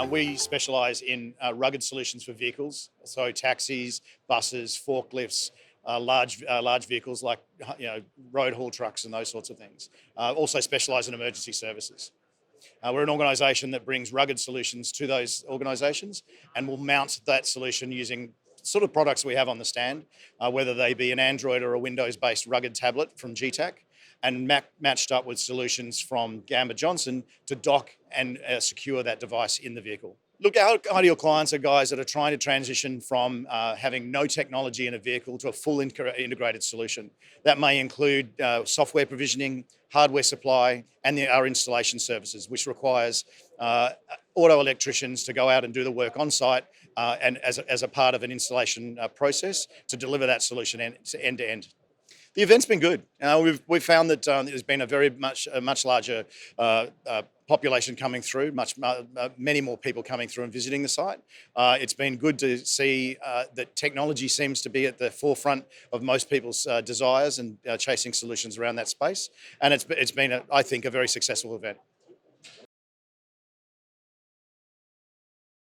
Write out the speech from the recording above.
We specialise in rugged solutions for vehicles, so taxis, buses, forklifts, large vehicles like road haul trucks and those sorts of things. Also specialise in emergency services. We're an organisation that brings rugged solutions to those organisations and will mount that solution using sort of products we have on the stand, whether they be an Android or a Windows-based rugged tablet from GTAC, and matched up with solutions from Gamba Johnson to dock and secure that device in the vehicle. Look, our ideal clients are guys that are trying to transition from having no technology in a vehicle to a full integrated solution. That may include software provisioning, hardware supply, and our installation services, which requires auto electricians to go out and do the work on site and as a part of an installation process to deliver that solution end to end. The event's been good. We've found that there's been a much larger population coming through, many more people coming through and visiting the site. It's been good to see that technology seems to be at the forefront of most people's desires and chasing solutions around that space. And it's been, I think, a very successful event.